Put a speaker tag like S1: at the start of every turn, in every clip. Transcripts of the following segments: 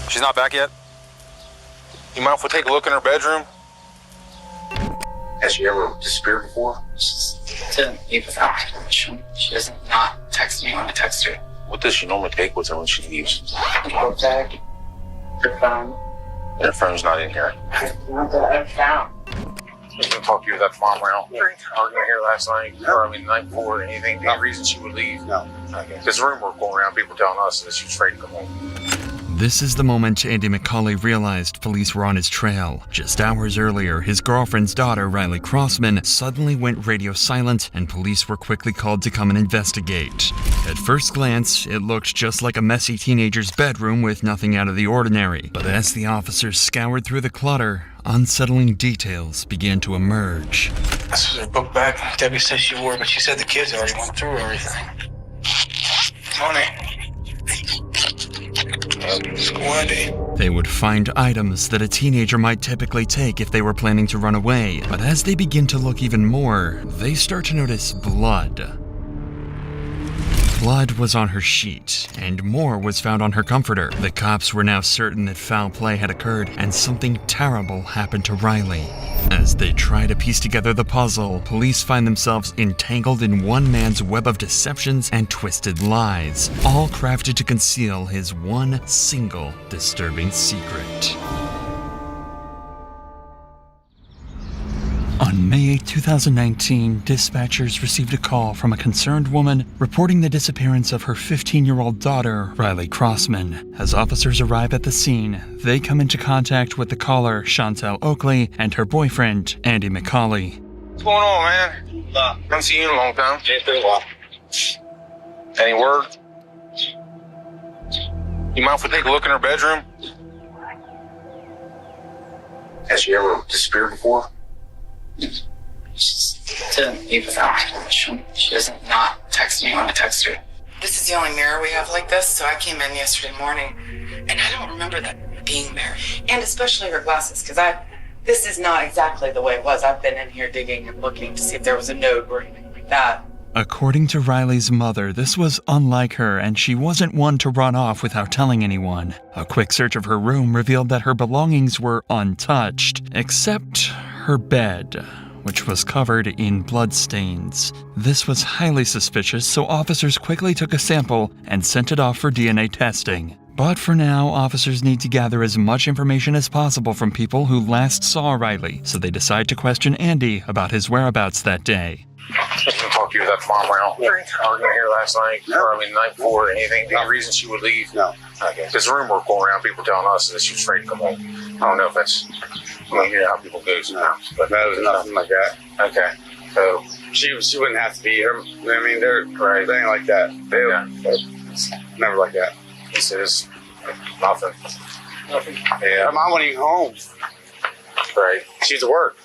S1: She's not back yet? You mind if we take a look in her bedroom?
S2: Has she ever disappeared before?
S3: She's didn't leave without my permission. She doesn't not text me when I text her.
S2: What does she normally take with her when she leaves?
S3: A book bag, her phone.
S2: Her phone's not in here.
S3: Not that I've found.
S2: I was going to talk to you about tomorrow around. Arguing here last night, or the night before, anything, any reason she would leave?
S4: No.
S2: Okay. There's a rumor going around, people telling us that she was afraid to come home.
S5: This is the moment Andy McCauley realized police were on his trail. Just hours earlier, his girlfriend's daughter, Riley Crossman, suddenly went radio silent, and police were quickly called to come and investigate. At first glance, it looked just like a messy teenager's bedroom with nothing out of the ordinary. But as the officers scoured through the clutter, unsettling details began to emerge.
S4: This was her book bag. Debbie said she wore it, but she said the kids already went through everything. Honey.
S5: They would find items that a teenager might typically take if they were planning to run away. But as they begin to look even more, they start to notice blood. Blood was on her sheet, and more was found on her comforter. The cops were now certain that foul play had occurred, and something terrible happened to Riley. As they try to piece together the puzzle, police find themselves entangled in one man's web of deceptions and twisted lies, all crafted to conceal his one single disturbing secret. On May 8, 2019, dispatchers received a call from a concerned woman reporting the disappearance of her 15-year-old daughter, Riley Crossman. As officers arrive at the scene, they come into contact with the caller, Chantel Oakley, and her boyfriend, Andy McCauley.
S2: What's going on, man? Haven't seen you in a long time.
S4: It's been a while.
S2: Any word? You mind if we take a look in her bedroom? Has she ever disappeared before?
S3: She didn't leave without my permission. She doesn't not text me when I text her.
S6: This is the only mirror we have like this, so I came in yesterday morning, and I don't remember that being there. And especially her glasses, because this is not exactly the way it was. I've been in here digging and looking to see if there was a note or anything like that.
S5: According to Riley's mother, this was unlike her, and she wasn't one to run off without telling anyone. A quick search of her room revealed that her belongings were untouched, except her bed, which was covered in bloodstains. This was highly suspicious, so officers quickly took a sample and sent it off for DNA testing. But for now, officers need to gather as much information as possible from people who last saw Riley, so they decide to question Andy about his whereabouts that day.
S2: I was going to talk to you about tomorrow around. Arguing here last night, or the night before, anything, any reason she would leave?
S4: No.
S2: Okay. There's a rumor going around, people telling us that she was afraid to come home. I don't know if that's, you know how people go sometimes. But
S4: No, it was nothing like that.
S2: Okay. So,
S4: She wouldn't have to be her. I mean, they're right. They ain't like that. It's never like that.
S2: this is nothing.
S4: Nothing.
S2: Yeah.
S4: Her mom wasn't even home.
S2: Right.
S4: She's at work.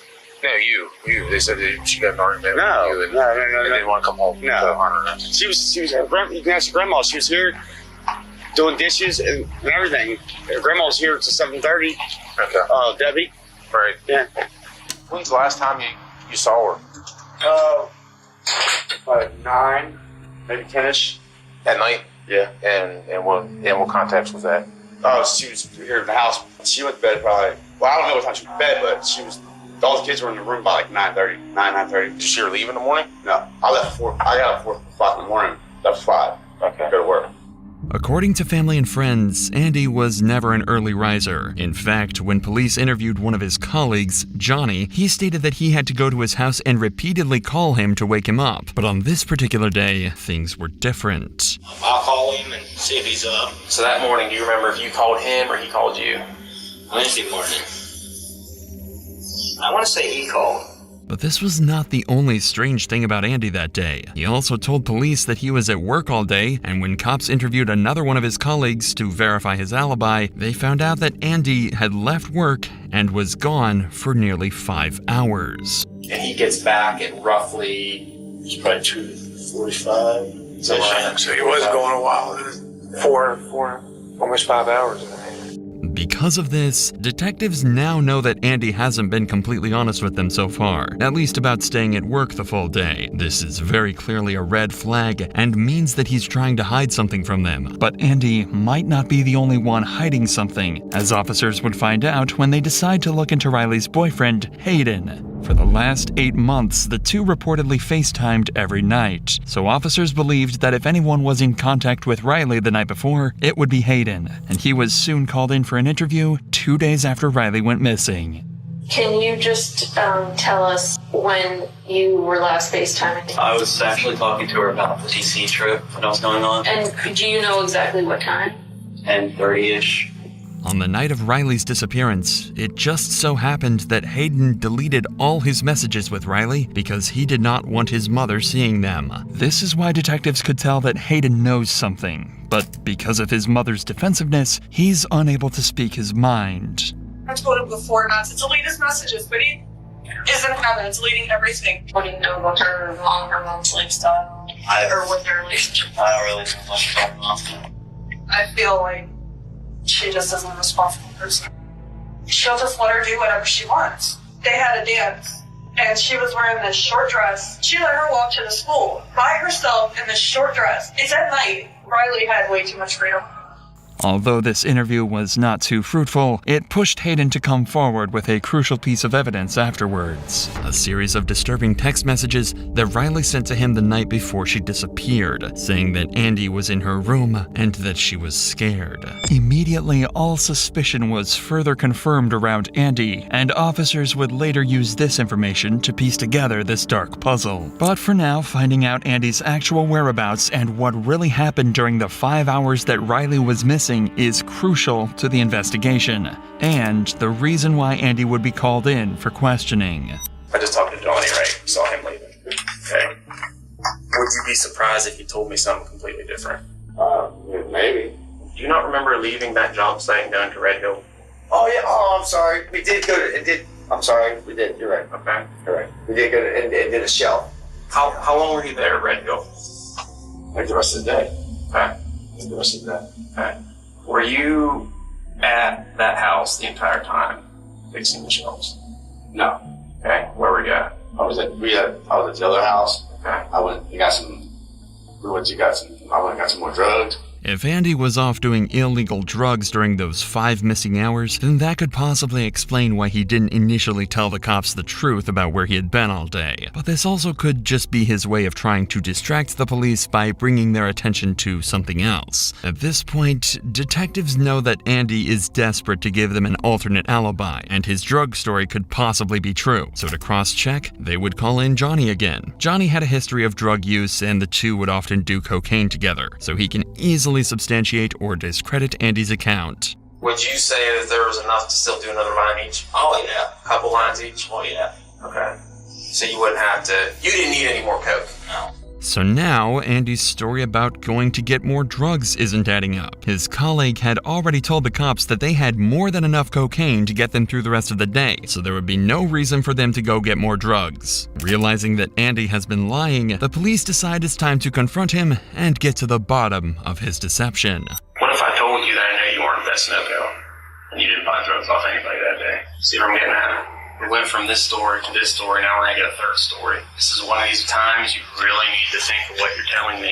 S2: No, you. They said that she got an argument
S4: No,
S2: with you and,
S4: no.
S2: and didn't want to come home.
S4: No.
S2: to honor her.
S4: She was her grandma. You can ask her grandma. She was here doing dishes and everything. Her grandma was here till 7:30.
S2: Okay.
S4: Debbie.
S2: Right.
S4: Yeah.
S2: When's the last time you saw her?
S4: Like 9, maybe 10ish.
S2: At night?
S4: Yeah.
S2: And what context was that?
S4: Oh, she was here in the house. She went to bed probably. Well, I don't know what time she went to bed, but she was. All the kids were in the room by like 9:30.
S2: Did you see her leave in the morning?
S4: No, I left I got up at 4 o'clock in the morning. Left 5.
S2: Okay.
S4: Go to work.
S5: According to family and friends, Andy was never an early riser. In fact, when police interviewed one of his colleagues, Johnny, he stated that he had to go to his house and repeatedly call him to wake him up. But on this particular day, things were different.
S7: I'll call him and see if he's up.
S1: So that morning, do you remember if you called him or he called you?
S7: Wednesday morning. I want to say he called.
S5: But this was not the only strange thing about Andy that day. He also told police that he was at work all day, and when cops interviewed another one of his colleagues to verify his alibi, they found out that Andy had left work and was gone for nearly 5 hours.
S7: And he gets back at roughly, it's probably 2:45.
S4: So he was going a while. 4, almost 5 hours.
S5: Because of this, detectives now know that Andy hasn't been completely honest with them so far, at least about staying at work the full day. This is very clearly a red flag and means that he's trying to hide something from them. But Andy might not be the only one hiding something, as officers would find out when they decide to look into Riley's boyfriend, Hayden. For the last 8 months, the two reportedly FaceTimed every night, so officers believed that if anyone was in contact with Riley the night before, it would be Hayden, and he was soon called in for an interview 2 days after Riley went missing.
S8: Can you just tell us when you were last FaceTiming?
S9: I was actually talking to her about the DC trip that was going on.
S8: And do you know exactly what time?
S9: 10:30-ish.
S5: On the night of Riley's disappearance, it just so happened that Hayden deleted all his messages with Riley because he did not want his mother seeing them. This is why detectives could tell that Hayden knows something, but because of his mother's defensiveness, he's unable to speak his mind.
S10: I told him before not to delete his messages, but he isn't having it, deleting everything. What do you know about her mom's lifestyle? Or what their relationship?
S9: I don't really know much about mom.
S10: I feel like she just isn't a responsible person. She'll just let her do whatever she wants. They had a dance, and she was wearing this short dress. She let her walk to the school by herself in this short dress. It's at night. Riley had way too much freedom.
S5: Although this interview was not too fruitful, it pushed Hayden to come forward with a crucial piece of evidence afterwards. A series of disturbing text messages that Riley sent to him the night before she disappeared, saying that Andy was in her room and that she was scared. Immediately, all suspicion was further confirmed around Andy, and officers would later use this information to piece together this dark puzzle. But for now, finding out Andy's actual whereabouts and what really happened during the 5 hours that Riley was missing is crucial to the investigation, and the reason why Andy would be called in for questioning.
S1: I just talked to Johnny, right? Saw him leaving. Okay. Would you be surprised if you told me something completely different?
S2: Maybe.
S1: Do you not remember leaving that job site and going to Red Hill?
S4: Oh yeah. Oh, I'm sorry. We did go to. It did. I'm sorry. We did. You're right.
S1: Okay.
S4: You're right. We did go to and did a shell.
S1: How long were you there at Red Hill?
S2: Like the rest of the day.
S1: Okay.
S2: Like the rest of the day.
S1: Okay. Were you at that house the entire time, fixing the shelves?
S4: No.
S1: Okay. Where were you at?
S4: I was at the other house.
S1: Okay.
S4: I went and got some. I went and got some more drugs.
S5: If Andy was off doing illegal drugs during those 5 missing hours, then that could possibly explain why he didn't initially tell the cops the truth about where he had been all day. But this also could just be his way of trying to distract the police by bringing their attention to something else. At this point, detectives know that Andy is desperate to give them an alternate alibi, and his drug story could possibly be true. So to cross-check, they would call in Johnny again. Johnny had a history of drug use, and the two would often do cocaine together, so he can easily substantiate or discredit Andy's account.
S1: Would you say that there was enough to still do another line each? Oh yeah. A couple lines each? Oh yeah. Okay. So you wouldn't have to, you didn't need any more coke? No.
S5: So now, Andy's story about going to get more drugs isn't adding up. His colleague had already told the cops that they had more than enough cocaine to get them through the rest of the day, so there would be no reason for them to go get more drugs. Realizing that Andy has been lying, the police decide it's time to confront him and get to the bottom of his deception.
S1: What if I told you that I know you weren't at Sunoco and you didn't buy drugs off anybody that day? See what I'm getting at? We went from this story to this story, now we're going to get a third story. This is one of these times you really need to think of what you're telling me,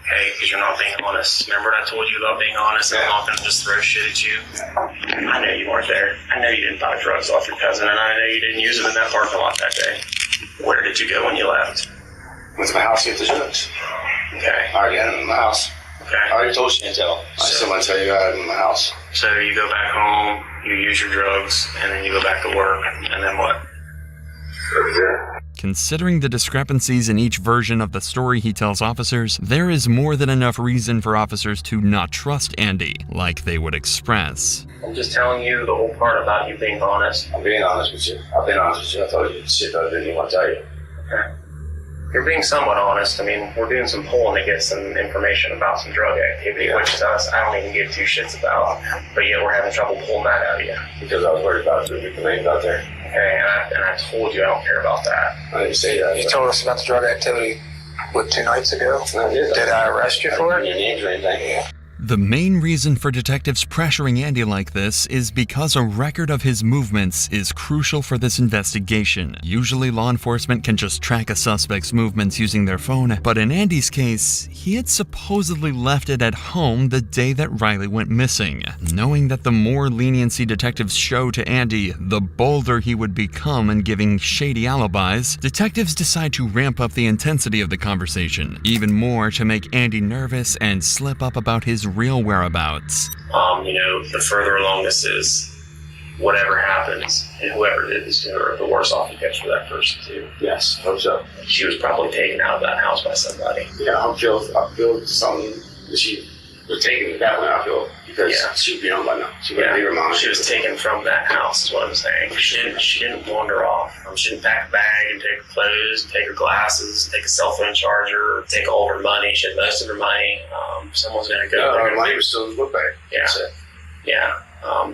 S1: okay? Because you're not being honest. Remember what I told you about being honest and I'm not going to just throw shit at you? I know you weren't there. I know you didn't buy drugs off your cousin, and I know you didn't use them in that parking lot that day. Where did you go when you left?
S4: Went to my house to get the drugs.
S1: Okay.
S4: I already had them in my house.
S1: Okay.
S4: I already told Chantel. I still want to tell you I had them in my house.
S1: So you go back home, you use your drugs, and then you go back to work, and then what?
S5: Considering the discrepancies in each version of the story he tells officers, there is more than enough reason for officers to not trust Andy, like they would express.
S1: I'm just telling you the whole part about you being honest.
S4: I'm being honest with you. I've been honest with you. I told you shit that I didn't even want to tell you.
S1: Okay. You're being somewhat honest. I mean, we're doing some polling to get some information about some drug activity, which is us. I don't even give 2 shits about. But yet we're having trouble pulling that out of you.
S4: Because I was worried about the names out there.
S1: Okay, and I told you I don't care about that.
S4: I didn't say that.
S2: You told us about the drug activity, 2 nights ago?
S4: I did.
S2: Did I arrest you for it?
S4: Your names or anything?
S5: The main reason for detectives pressuring Andy like this is because a record of his movements is crucial for this investigation. Usually law enforcement can just track a suspect's movements using their phone, but in Andy's case, he had supposedly left it at home the day that Riley went missing. Knowing that the more leniency detectives show to Andy, the bolder he would become in giving shady alibis, detectives decide to ramp up the intensity of the conversation, even more to make Andy nervous and slip up about his real whereabouts.
S1: The further along this is, whatever happens, and whoever did this to her, the worse off it gets for that person too.
S4: Yes, I hope so.
S1: She was probably taken out of that house by somebody.
S4: Yeah, I feel something that she was taken that way, I feel, because she would be home by now. She wouldn't leave her mom.
S1: She was taken from that house, is what I'm saying. She didn't wander off. She didn't pack a bag and take her clothes, take her glasses, take a cell phone charger, take all of her money. She had most of her money. Someone's going to go.
S4: Her money was still in the book bag.
S1: Yeah.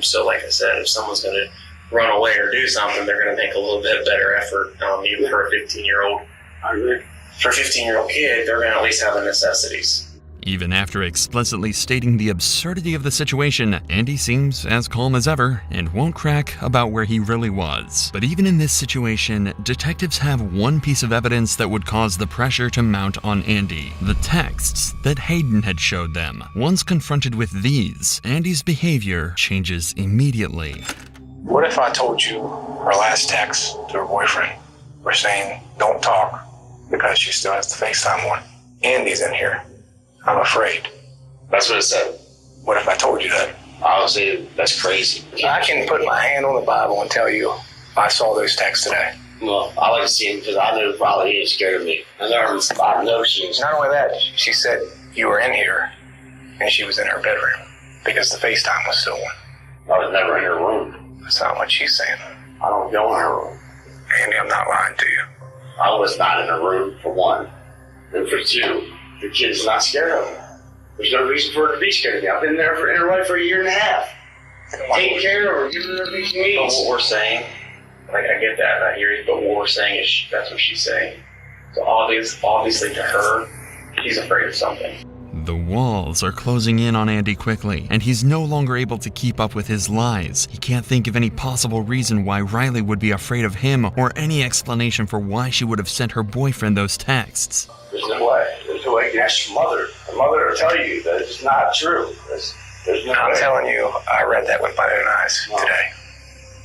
S1: So like I said, if someone's going to run away or do something, they're going to make a little bit better effort, even for a 15-year-old.
S4: I agree.
S1: For a 15-year-old kid, they're going to at least have the necessities.
S5: Even after explicitly stating the absurdity of the situation, Andy seems as calm as ever and won't crack about where he really was. But even in this situation, detectives have one piece of evidence that would cause the pressure to mount on Andy: the texts that Hayden had showed them. Once confronted with these, Andy's behavior changes immediately.
S2: What if I told you her last text to her boyfriend were saying, don't talk, because she still has the FaceTime on? Andy's in here. I'm afraid.
S4: That's what it said.
S2: What if I told you that?
S4: I would say that's crazy.
S2: I can put my hand on the Bible and tell you I saw those texts today.
S4: Well, I like to see him because I know probably he is scared of me. I know she is.
S2: Not only that, she said you were in here and she was in her bedroom because the FaceTime was still on.
S4: I was never in her room.
S2: That's not what she's saying.
S4: I don't go in her room.
S2: Andy, I'm not lying to you.
S4: I was not in her room, for one. And for two, the kid's not scared of me. There's no reason for her to be scared of me. I've been there in her life for a year and a half. Taking care of her, giving her everything she needs.
S1: But what we're saying, I get that, and I hear you, but what we're saying is that's what she's saying. So obviously to her, she's afraid of something.
S5: The walls are closing in on Andy quickly, and he's no longer able to keep up with his lies. He can't think of any possible reason why Riley would be afraid of him, or any explanation for why she would have sent her boyfriend those texts.
S4: There's no way. There's no way you can ask your mother. The mother will tell you that it's not true. There's no
S2: I'm
S4: way.
S2: telling you, I read that with my own eyes today.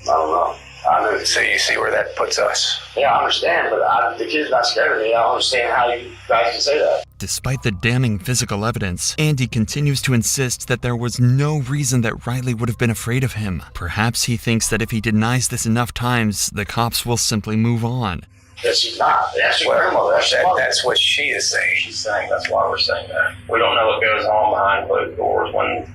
S4: I don't know. I know.
S2: So you see where that puts us.
S4: Yeah, I understand, but the kid's not scared of me. I don't understand how you guys can say that.
S5: Despite the damning physical evidence, Andy continues to insist that there was no reason that Riley would have been afraid of him. Perhaps he thinks that if he denies this enough times, the cops will simply move on.
S4: That she's not. That's your grandmother.
S2: That's what she is saying.
S1: She's saying that's why we're saying that. We don't know what goes on behind closed doors when,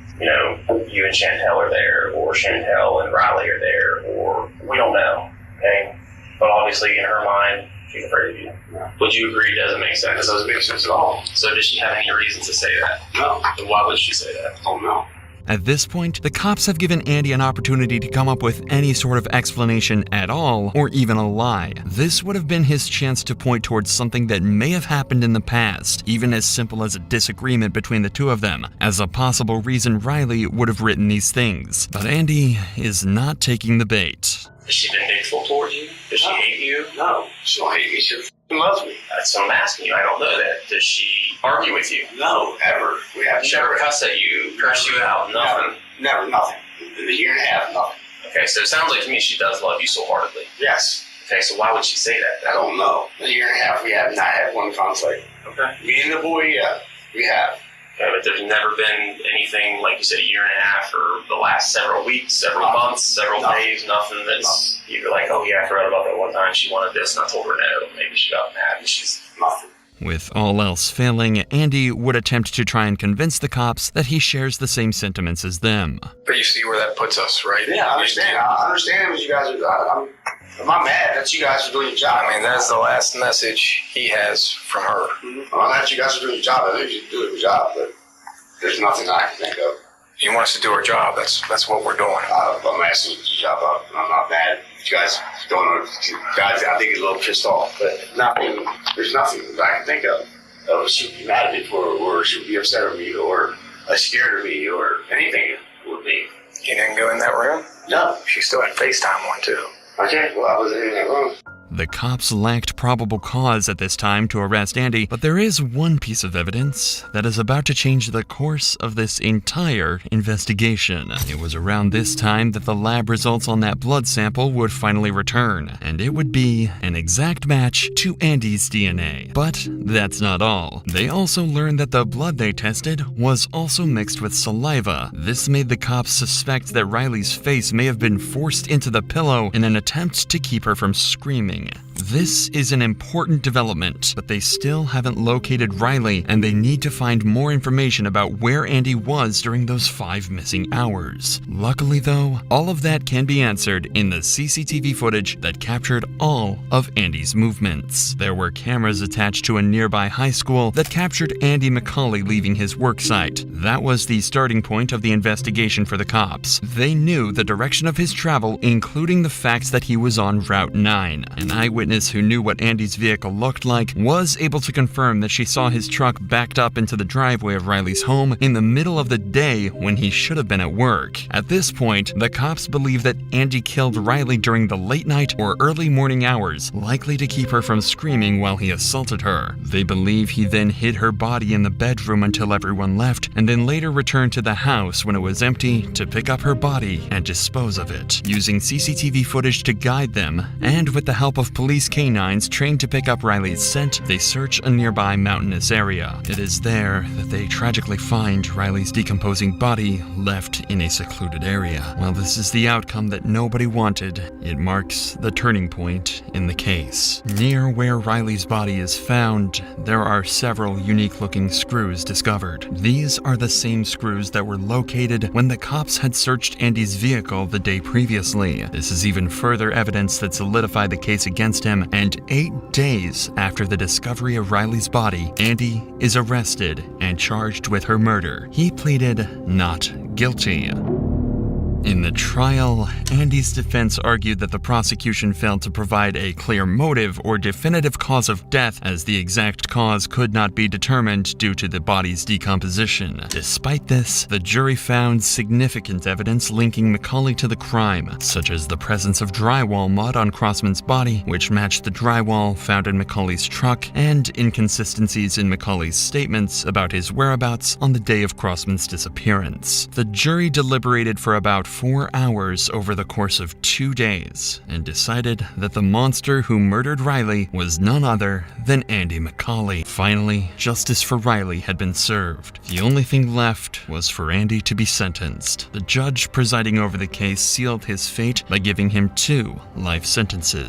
S1: you and Chantel are there, or Chantel and Riley are there, or we don't know, okay? But obviously in her mind, she's afraid of you.
S4: No.
S1: Would you agree it doesn't make sense?
S4: It doesn't make sense at all.
S1: So does she have any reason to say that?
S4: No.
S1: Then why would she say that?
S4: Oh, no.
S5: At this point, the cops have given Andy an opportunity to come up with any sort of explanation at all, or even a lie. This would have been his chance to point towards something that may have happened in the past, even as simple as a disagreement between the two of them, as a possible reason Riley would have written these things. But Andy is not taking the bait.
S1: Is she vindictful towards you? Does she hate you?
S4: No. She don't hate me. She loves me.
S1: That's what I'm asking you. I don't know that. Does she argue with you?
S4: No, ever. We have
S1: She never cuss at you, curse you out, nothing?
S4: Never, nothing. In a year and a half, nothing.
S1: Okay, so it sounds like to me she does love you so heartedly.
S4: Yes.
S1: Okay, so why would she say that?
S4: I don't know. In a year and a half, we have not had one conflict.
S1: Okay.
S4: Me and the boy, yeah, we have.
S1: Okay, but there's never been anything, like you said, a year and a half or the last several weeks, several months, several days, nothing that's you're like, oh yeah, I forgot about that one time she wanted this and I told her no. Maybe she got mad and she's
S4: nothing.
S5: With all else failing, Andy would attempt to try and convince the cops that he shares the same sentiments as them.
S2: But you see where that puts us, right?
S4: Yeah, I understand. I understand what you guys are. I'm not mad that you guys are doing your job.
S2: I mean, that's the last message he has from her.
S4: Mm-hmm. I'm not mad that you guys are doing your job. I know you do a good job, but there's nothing I can think of.
S2: You want us to do our job. That's what we're doing.
S4: I'm asking you to do your job. I'm not mad. You guys don't. Guys, I think he's a little pissed off, but nothing. There's nothing that I can think of. She would be mad at me for, or she would be upset with me, or as scared of me or anything would be.
S2: You didn't go in that room?
S4: No.
S2: She still had FaceTime on, too.
S4: Okay, well, I wasn't in that room.
S5: The cops lacked probable cause at this time to arrest Andy, but there is one piece of evidence that is about to change the course of this entire investigation. It was around this time that the lab results on that blood sample would finally return, and it would be an exact match to Andy's DNA. But that's not all. They also learned that the blood they tested was also mixed with saliva. This made the cops suspect that Riley's face may have been forced into the pillow in an attempt to keep her from screaming. This is an important development, but they still haven't located Riley, and they need to find more information about where Andy was during those 5 missing hours. Luckily though, all of that can be answered in the CCTV footage that captured all of Andy's movements. There were cameras attached to a nearby high school that captured Andy McCauley leaving his work site. That was the starting point of the investigation for the cops. They knew the direction of his travel, including the fact that he was on Route 9. An eyewitness who knew what Andy's vehicle looked like was able to confirm that she saw his truck backed up into the driveway of Riley's home in the middle of the day when he should have been at work. At this point, the cops believe that Andy killed Riley during the late night or early morning hours, likely to keep her from screaming while he assaulted her. They believe he then hid her body in the bedroom until everyone left, and then later returned to the house when it was empty to pick up her body and dispose of it. Using CCTV footage to guide them, and with the help of police canines trained to pick up Riley's scent, they search a nearby mountainous area. It is there that they tragically find Riley's decomposing body left in a secluded area. While this is the outcome that nobody wanted, it marks the turning point in the case. Near where Riley's body is found, there are several unique-looking screws discovered. These are the same screws that were located when the cops had searched Andy's vehicle the day previously. This is even further evidence that solidified the case against him, and 8 days after the discovery of Riley's body, Andy is arrested and charged with her murder. He pleaded not guilty. In the trial, Andy's defense argued that the prosecution failed to provide a clear motive or definitive cause of death, as the exact cause could not be determined due to the body's decomposition. Despite this, the jury found significant evidence linking McCauley to the crime, such as the presence of drywall mud on Crossman's body, which matched the drywall found in McCauley's truck, and inconsistencies in McCauley's statements about his whereabouts on the day of Crossman's disappearance. The jury deliberated for about 4 hours over the course of 2 days and decided that the monster who murdered Riley was none other than Andy McCauley. Finally, justice for Riley had been served. The only thing left was for Andy to be sentenced. The judge presiding over the case sealed his fate by giving him 2 life sentences.